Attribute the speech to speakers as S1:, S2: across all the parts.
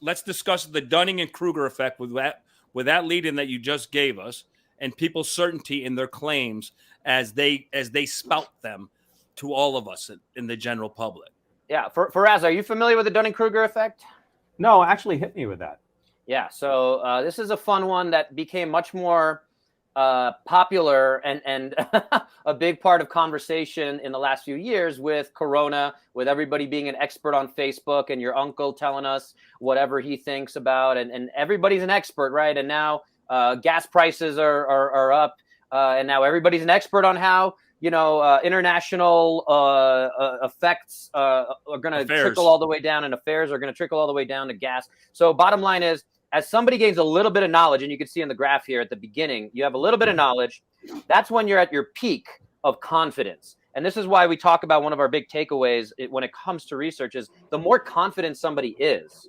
S1: let's discuss the Dunning and Kruger effect with that lead-in that you just gave us, and people's certainty in their claims as they spout them to all of us in the general public.
S2: Yeah, Faraz, are you familiar with the Dunning-Kruger effect?
S3: No, actually hit me with that.
S2: Yeah, so this is a fun one that became much more popular and a big part of conversation in the last few years with Corona, with everybody being an expert on Facebook and your uncle telling us whatever he thinks about, and everybody's an expert, right? And now gas prices are up, and now everybody's an expert on how international effects are going to trickle all the way down, and affairs are going to trickle all the way down to gas. So bottom line is, as somebody gains a little bit of knowledge, and you can see in the graph here at the beginning, you have a little bit of knowledge. That's when you're at your peak of confidence. And this is why we talk about one of our big takeaways when it comes to research is the more confident somebody is,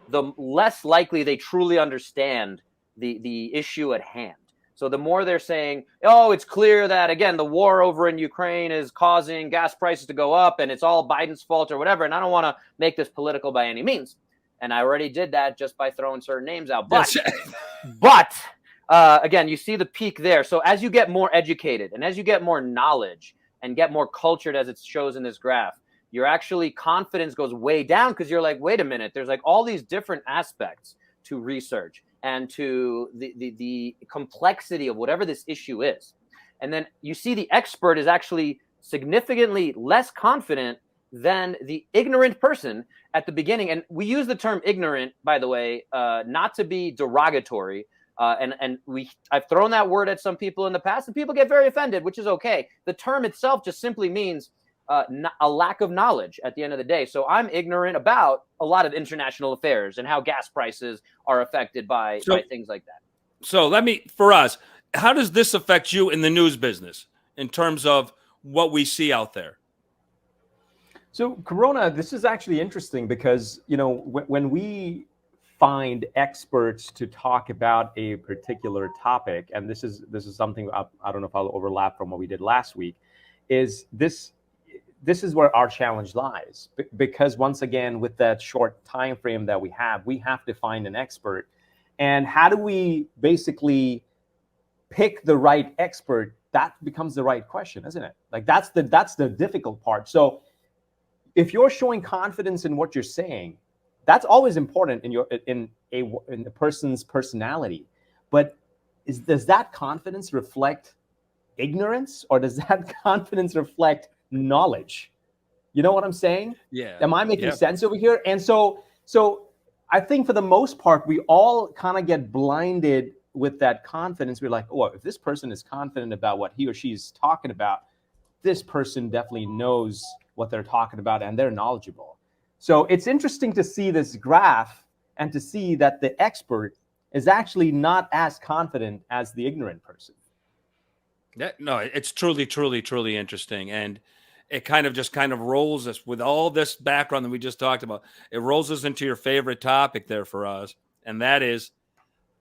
S2: the less likely they truly understand the issue at hand. So the more they're saying, oh, it's clear that, again, the war over in Ukraine is causing gas prices to go up and it's all Biden's fault or whatever. And I don't want to make this political by any means. And I already did that just by throwing certain names out. But again, you see the peak there. So as you get more educated and as you get more knowledge and get more cultured, as it shows in this graph, your actually confidence goes way down because you're like, wait a minute, there's like all these different aspects to research and to the complexity of whatever this issue is. And then you see the expert is actually significantly less confident than the ignorant person at the beginning. And we use the term ignorant, by the way, not to be derogatory. I've thrown that word at some people in the past, and people get very offended, which is okay. The term itself just simply means a lack of knowledge at the end of the day. So I'm ignorant about a lot of international affairs and how gas prices are affected by things like that.
S1: So Faraz, how does this affect you in the news business in terms of what we see out there?
S3: So Corona, this is actually interesting because, when we find experts to talk about a particular topic, and this is something I don't know if I'll overlap from what we did last week, is this is where our challenge lies. Because once again, with that short time frame that we have to find an expert. And how do we basically pick the right expert? That becomes the right question, isn't it? Like that's the difficult part. So if you're showing confidence in what you're saying, that's always important in a person's personality. But does that confidence reflect ignorance, or does that confidence reflect knowledge? You know what I'm saying?
S1: Yeah.
S3: Am I making sense over here? And so I think for the most part, we all kind of get blinded with that confidence. We're like, oh, if this person is confident about what he or she is talking about, this person definitely knows what they're talking about and they're knowledgeable. So it's interesting to see this graph and to see that the expert is actually not as confident as the ignorant person.
S1: It's truly, truly, truly interesting. And it kind of rolls us with all this background that we just talked about. It rolls us into your favorite topic there for us. And that is